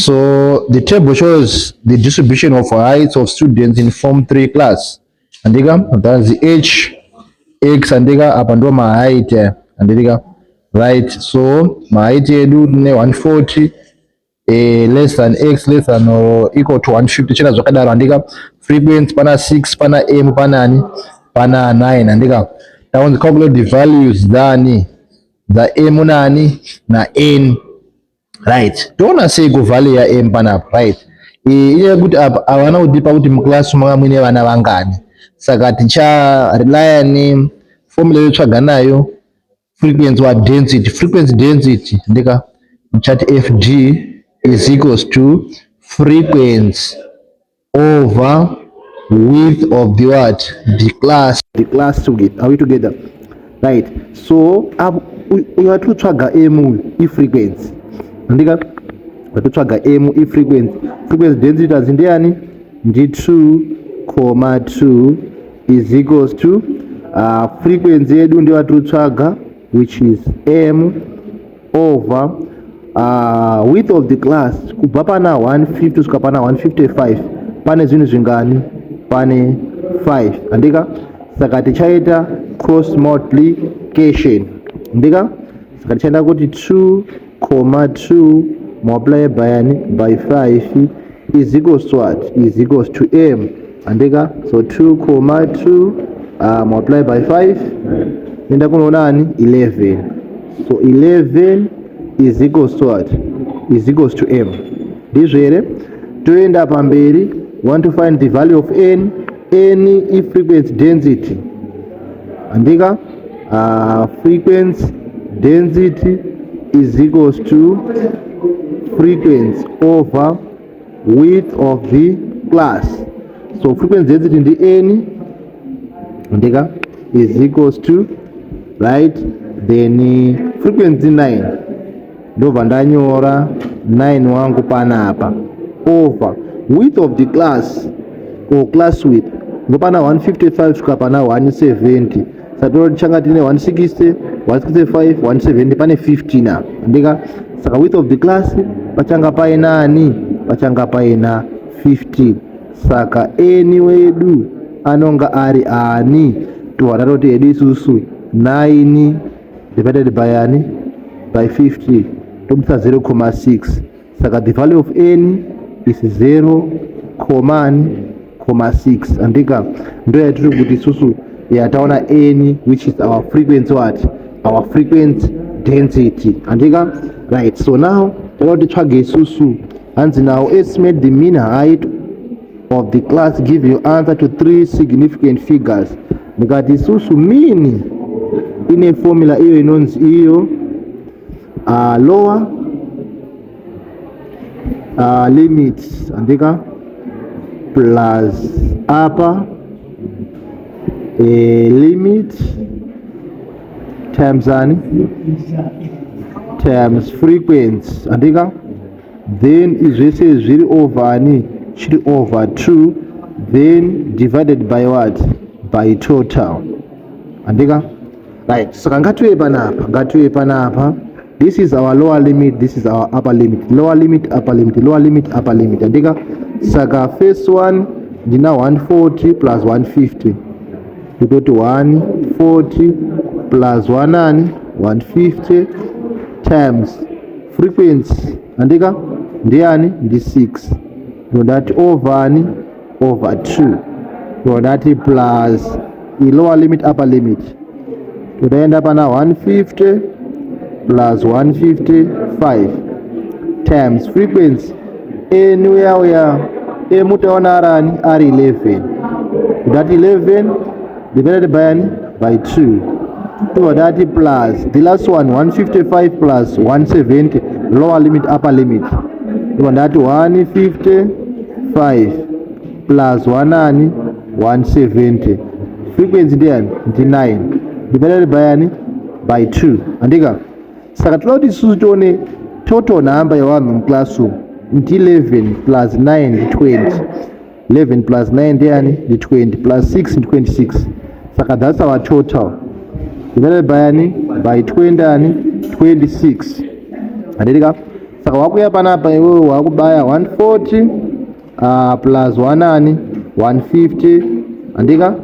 So the table shows the distribution of heights of students in Form 3 class. Andika, that's the H, X, andika, up and my height, andika, right? So my height yedu ne 140, less than X, less than or equal to 150, chena zvakadaro andika, frequency pana 6, pana M, pana 9, andika. Now to calculate the values dani, the M nani, na N. Right, toona sei kuvhale ya M panapa, right? Iye kuti apa avana kutipa kuti muklasi manga muine vana vangani, saka ticha relaya ni formula yotsvaga nayo frequency wa density. Frequency density ndika chati FG is equals to frequency over width of the what, the class together. Are we together? Right, so we have to tsvaga M frequency ndika watitsvaga M frequency density as ndiani ndi 2,2 is equals to frequency yedu ndi watitsvaga which is M over width of the class kubva pana 150 kusvika pana 155 pane zvinhu zvingani, pane 5 andika. Saka tichaita cross multiplication ndika, saka tichaenda kuti 2,2 multiplied by 5 is equals to what? Is equals to M. Andika, so 2,2 multiplied by 5 nenda kunoonani 11. So 11 is equals to what? Is equals to M. Ndizvere toenda pamberi, want to find the value of N. N is frequency density andika, frequency density is equals to frequency over width of the class. So frequency density in the N ndika is equals to, right, then frequency 9 ndobva ndanyora 9 wangu panapa over width of the class or class width ngopana 155 kusvika pana 170. Satori changa tine 160, 165, 170 pane 15 ndika. Saka width of the class pachanga paina ani, pachanga paina 15. Saka N wedu anonga ari ani, tuwana roti edu isusu 9 divided by ani, by 50 tobisa 0,6. Saka the value of N is 0,6 andika, ndo yatiri kuti isusu yataona N which is our frequency what, our frequency density andika. Right, so now takati tsvage isusu hanzi now estimate the mean height of the class, give you answer to 3 significant figures. Ndikati isusu mean ine formula iyo inonzi iyo lower limits andika plus upper limit times ani times frequency andika, then izvese zviri over ani chiri over 2 then divided by what, by total andika. Right, saka ngatiwe panapa, this is our lower limit, this is our upper limit, lower limit, upper limit, lower limit, upper limit andika. Saka first one ndina 140 plus 150 kutoti 140 plus 150 times frequency andika ndiani ndi 6 ndodati over ani over 2 ndodati plus i lower limit upper limit todaenda pana 150 plus 155 times frequency N uya mutaona arani ari 11 ndodati 11 divided by ani by 2 ndodati plus the last one 155 plus 170 lower limit upper limit ndodati 155 plus 170 frequency ndiani ndi 9 divided by ani by 2 andika. Saka tinoti isusu tione total number yavanhu muclassroom ndi 11 plus 9 ndi 20. 11 plus 9 ndiani ndi 20 plus 6 ndi 26. Saka that's our total divided by ani by 20 ani 26 andika. saka wakuya panapa iwewe wakubaya 140 plus 1 150 andika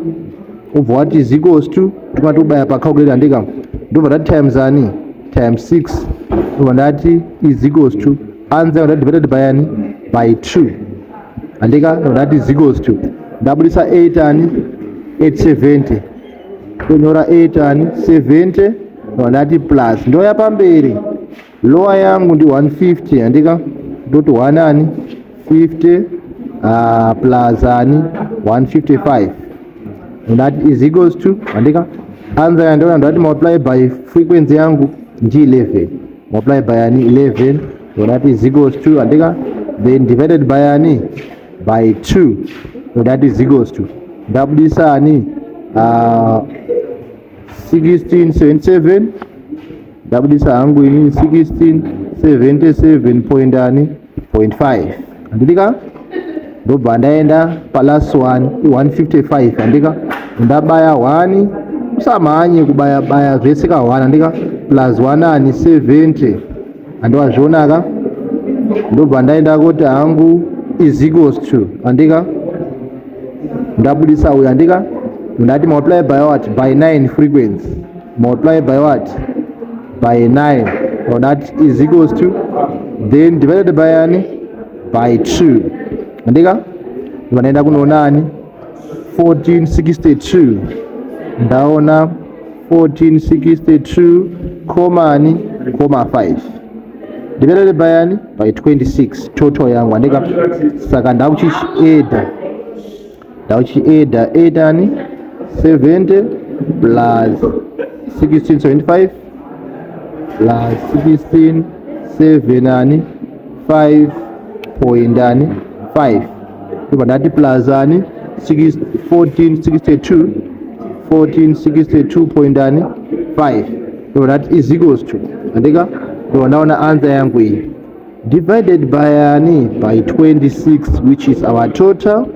ubva wati is equals to tikati ubaya pa calculator andika ndobva ndati times ani times 6 ndobva ndati is equals to answer yangu divided by ani by 2 andika ndobva ndati is equals to ndabudisa 8 ani 870 tonyora 8 ani 70 ndobva ndati plus ndoya pamberi lower yangu ndi 150 andika ndoti 1 ani 50 plus ani 155 that is equals to andika answer yangu ndati multiply by frequency yangu ndi 11 multiply by ani 11 so that is equals to andika then divided by ani by 2 so that is equals to ndabudisa ani 1677 ndabudisa yangu ini 1677.5 andika ndobva ndaenda plus 155 andika ndabaya 1 usamhanye kubaya zvese ka 1 andika plus 1 ani 70 andiwazvionaka ndobva ndaenda kuti hangu is equals to andika ndabudisa uyu andika ndati multiply by what by 9 frequency multiply by what by 9 so that is equals to then divided by ani by 2 andika ndanaenda kunoona ani 1462 ndaona 1462 komani koma 5 divided by ani by 26 total yangu andika saka ndakuchieda 8 ani 70 plus 1675 plus 16 ani 5 point ani 5 ndobva ndati plus ani 1462.5 ndobva ndati is equals to andika ndobva ndaona answer yangu iyi divided by ani by 26 which is our total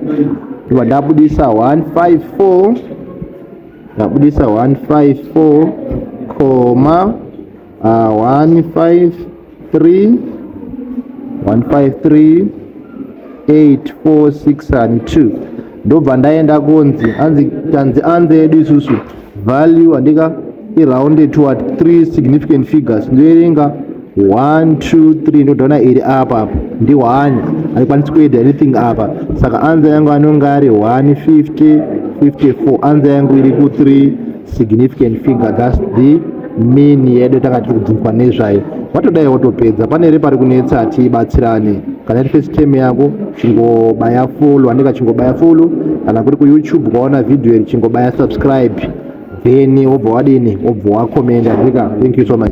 ndobva ndabudisa 154 comma 153 846 ndobva ndaenda kunzi tanzi answer yedu isusu value andika i-rounded to what 3 significant figures ndoerenga 1 2 3 ndodaona iri apa ndi 1 haikwanisi kueda anything apa saka answer yangu anonga ari 150 54 answer yangu iri ku 3 significant figure that's the mean yedu takati kudzidziswa nezvayo watodai wotopedza pane repari kunetsa tibatsirane kana first term yako chingobaya follow andika chingobaya follow kana kuri ku YouTube kwaona video iri chingobaya subscribe then wobva wadini wobva wakomenda andika thank you so much.